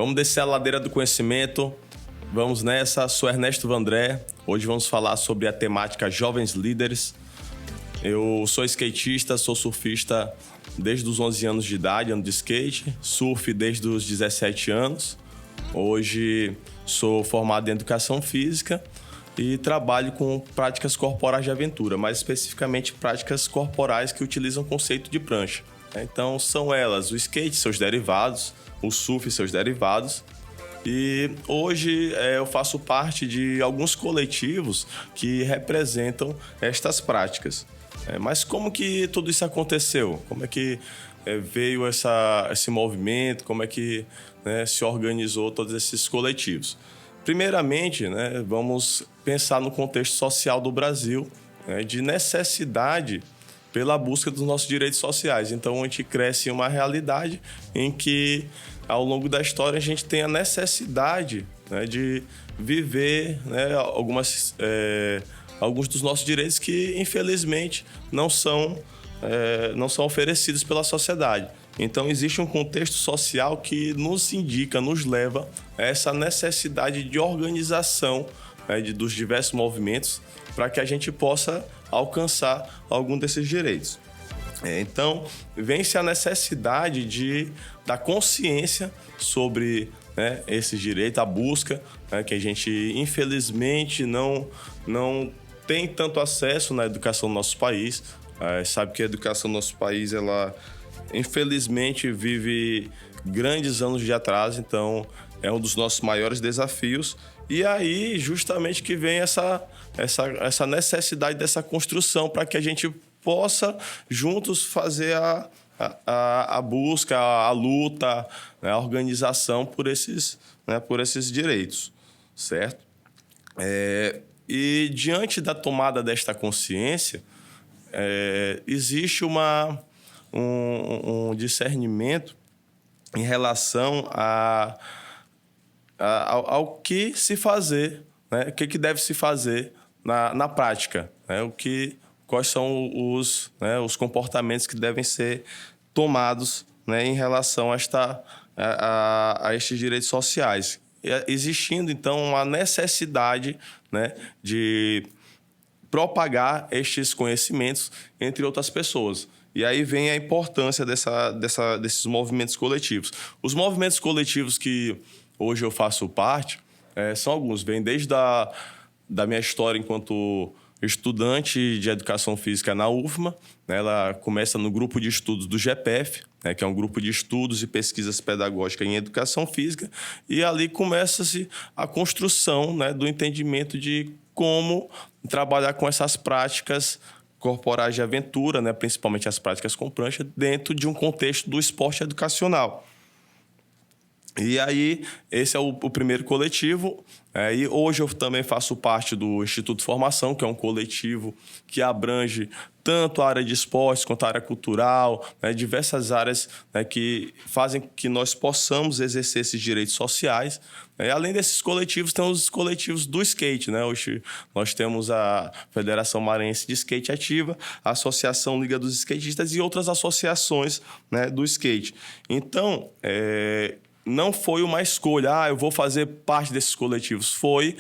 Vamos descer a ladeira do conhecimento. Vamos nessa. Sou Ernesto Vandré. Hoje vamos falar sobre a temática Jovens Líderes. Eu sou skatista, sou surfista desde os 11 anos de idade, ando de skate. Surf desde os 17 anos. Hoje sou formado em Educação Física e trabalho com práticas corporais de aventura, mais especificamente práticas corporais que utilizam o conceito de prancha. Então são elas o skate, seus derivados, o surf e seus derivados. E hoje eu faço parte de alguns coletivos que representam estas práticas. Mas como que tudo isso aconteceu? Como é que veio esse movimento? Como é que se organizou todos esses coletivos? Primeiramente, vamos pensar no contexto social do Brasil, de necessidade pela busca dos nossos direitos sociais. Então, a gente cresce em uma realidade em que, ao longo da história, a gente tem a necessidade de viver alguns dos nossos direitos que, infelizmente, não são oferecidos pela sociedade. Então, existe um contexto social que nos indica, nos leva a essa necessidade de organização dos diversos movimentos para que a gente possa alcançar algum desses direitos. Então, vem-se a necessidade da consciência sobre esses direitos, a busca, que a gente, infelizmente, não tem tanto acesso na educação do nosso país. Sabe que a educação do nosso país, ela, infelizmente, vive grandes anos de atraso, então é um dos nossos maiores desafios. E aí, justamente, que vem essa necessidade dessa construção para que a gente possa, juntos, fazer a busca, a luta, a organização por esses direitos, certo? E, diante da tomada desta consciência, existe um discernimento em relação ao que se fazer, o que deve se fazer na prática, quais são os comportamentos que devem ser tomados em relação a estes direitos sociais. Existindo, então, uma necessidade de propagar estes conhecimentos entre outras pessoas. E aí vem a importância desses movimentos coletivos. Os movimentos coletivos que hoje eu faço parte são alguns. Vêm desde da minha história enquanto estudante de Educação Física na UFMA. Ela começa no grupo de estudos do GEPEF, que é um grupo de estudos e pesquisas pedagógicas em Educação Física. E ali começa-se a construção do entendimento de como trabalhar com essas práticas corporais de aventura, principalmente as práticas com prancha, dentro de um contexto do esporte educacional. E aí, esse é o primeiro coletivo. E hoje eu também faço parte do Instituto Formação, que é um coletivo que abrange tanto a área de esportes quanto a área cultural, diversas áreas que fazem que nós possamos exercer esses direitos sociais. Além desses coletivos, tem os coletivos do skate. Hoje nós temos a Federação Maranhense de Skate Ativa, a Associação Liga dos Skatistas e outras associações do skate. Então, não foi uma escolha, eu vou fazer parte desses coletivos. Foi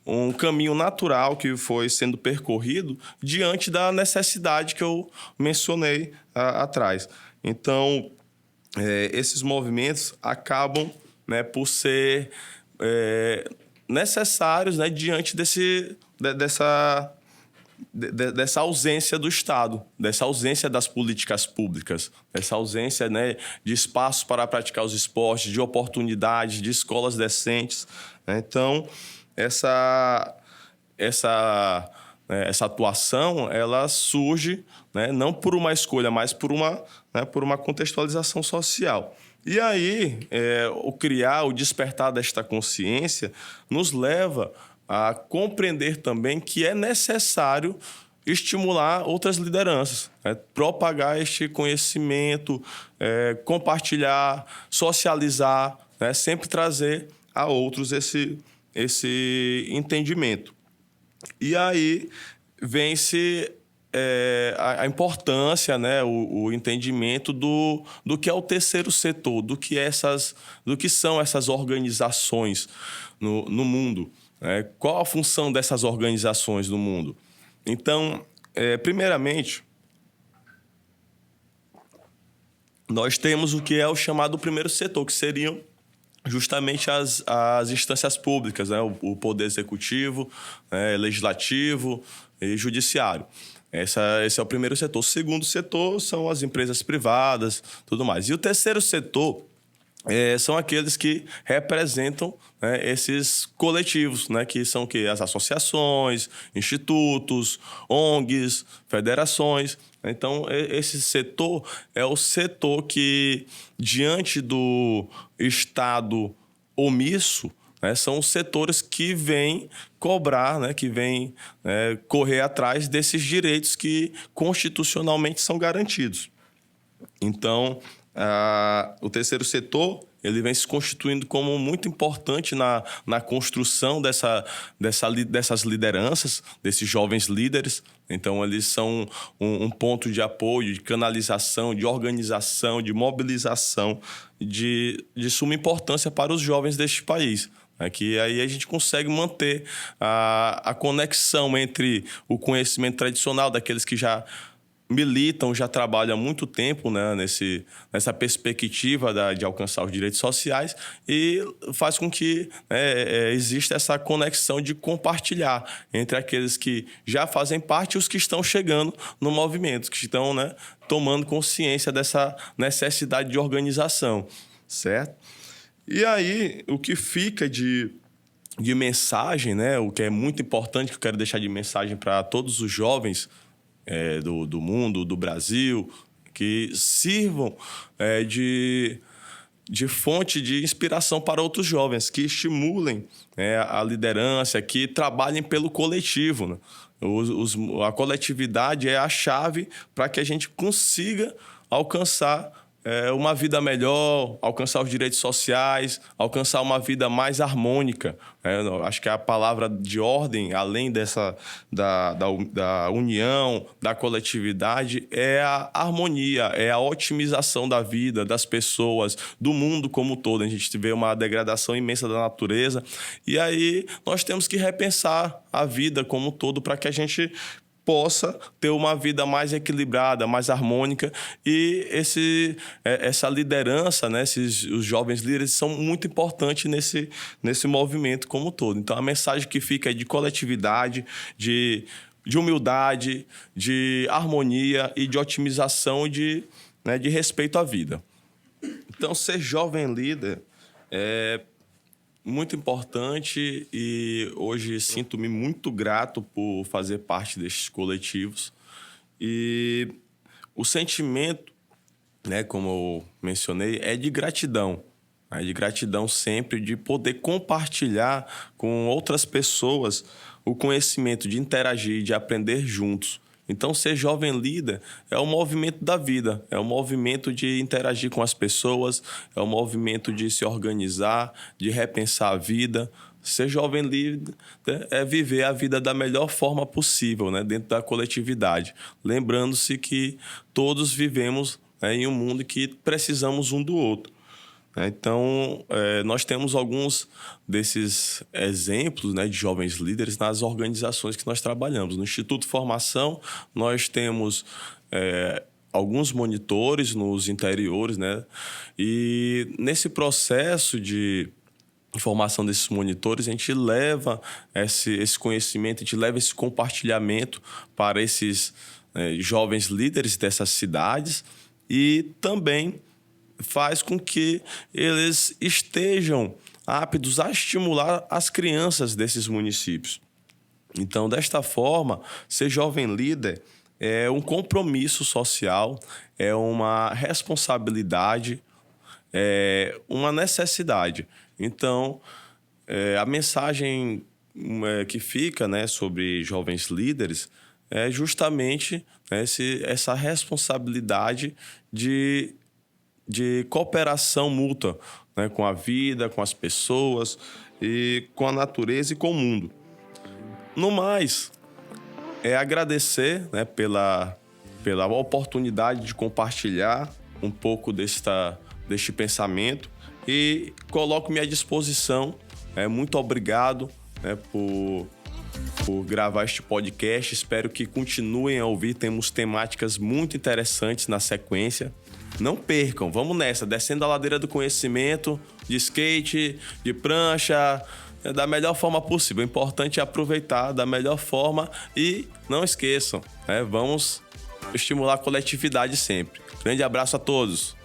um caminho natural que foi sendo percorrido diante da necessidade que eu mencionei atrás. Então, esses movimentos acabam por ser necessários diante dessa ausência do Estado, dessa ausência das políticas públicas, dessa ausência de espaços para praticar os esportes, de oportunidades, de escolas decentes. Então, essa atuação ela surge não por uma escolha, mas por uma contextualização social. E aí, o despertar desta consciência nos leva a compreender também que é necessário estimular outras lideranças, propagar este conhecimento, compartilhar, socializar, sempre trazer a outros esse entendimento. E aí vem-se a importância, né, o entendimento do que é o terceiro setor, do que são essas organizações no mundo, né? Qual a função dessas organizações no mundo? Então, primeiramente, nós temos o que é o chamado primeiro setor, que seriam justamente as instâncias públicas, né? O poder executivo, legislativo e judiciário. Esse é o primeiro setor. O segundo setor são as empresas privadas, tudo mais. E o terceiro setor são aqueles que representam, né, esses coletivos, né, que são as associações, institutos, ONGs, federações. Então, esse setor é o setor que, diante do Estado omisso, né, são os setores que vêm cobrar, né, que vêm correr atrás desses direitos que constitucionalmente são garantidos. Então, o terceiro setor ele vem se constituindo como muito importante na construção dessas lideranças, desses jovens líderes. Então, eles são um ponto de apoio, de canalização, de organização, de mobilização de suma importância para os jovens deste país. Que aí a gente consegue manter a conexão entre o conhecimento tradicional daqueles que já militam, já trabalham há muito tempo, né, nessa perspectiva de alcançar os direitos sociais, e faz com que exista essa conexão de compartilhar entre aqueles que já fazem parte e os que estão chegando no movimento, que estão, né, tomando consciência dessa necessidade de organização, certo? E aí, o que fica de mensagem, né, o que é muito importante, que eu quero deixar de mensagem para todos os jovens do mundo, do Brasil, que sirvam de fonte de inspiração para outros jovens, que estimulem a liderança, que trabalhem pelo coletivo, né? A coletividade é a chave para que a gente consiga alcançar uma vida melhor, alcançar os direitos sociais, alcançar uma vida mais harmônica. Acho que a palavra de ordem, além da união, da coletividade, é a harmonia, é a otimização da vida, das pessoas, do mundo como um todo. A gente vê uma degradação imensa da natureza. E aí nós temos que repensar a vida como um todo para que a gente possa ter uma vida mais equilibrada, mais harmônica, e essa liderança, né, os jovens líderes são muito importantes nesse movimento como um todo. Então, a mensagem que fica é de coletividade, de humildade, de harmonia e de otimização e de respeito à vida. Então, ser jovem líder é muito importante, e hoje sinto-me muito grato por fazer parte destes coletivos. E o sentimento, né, como eu mencionei, é de gratidão. É de gratidão sempre, de poder compartilhar com outras pessoas o conhecimento, de interagir, de aprender juntos. Então, ser jovem líder é o movimento da vida, é o movimento de interagir com as pessoas, é o movimento de se organizar, de repensar a vida. Ser jovem líder é viver a vida da melhor forma possível, né, dentro da coletividade. Lembrando-se que todos vivemos em um mundo que precisamos um do outro. Então, nós temos alguns desses exemplos, né, de jovens líderes nas organizações que nós trabalhamos. No Instituto Formação, nós temos alguns monitores nos interiores, né? E nesse processo de formação desses monitores, a gente leva esse conhecimento, a gente leva esse compartilhamento para esses jovens líderes dessas cidades, e também faz com que eles estejam aptos a estimular as crianças desses municípios. Então, desta forma, ser jovem líder é um compromisso social, é uma responsabilidade, é uma necessidade. Então, a mensagem que fica, né, sobre jovens líderes é justamente essa responsabilidade de cooperação mútua, né, com a vida, com as pessoas, e com a natureza e com o mundo. No mais, agradecer, né, pela oportunidade de compartilhar um pouco deste pensamento e coloco-me à disposição. Muito obrigado, né, por gravar este podcast. Espero que continuem a ouvir. Temos temáticas muito interessantes na sequência. Não percam, vamos nessa, descendo a ladeira do conhecimento, de skate, de prancha, da melhor forma possível. O importante é aproveitar da melhor forma e não esqueçam, vamos estimular a coletividade sempre. Grande abraço a todos.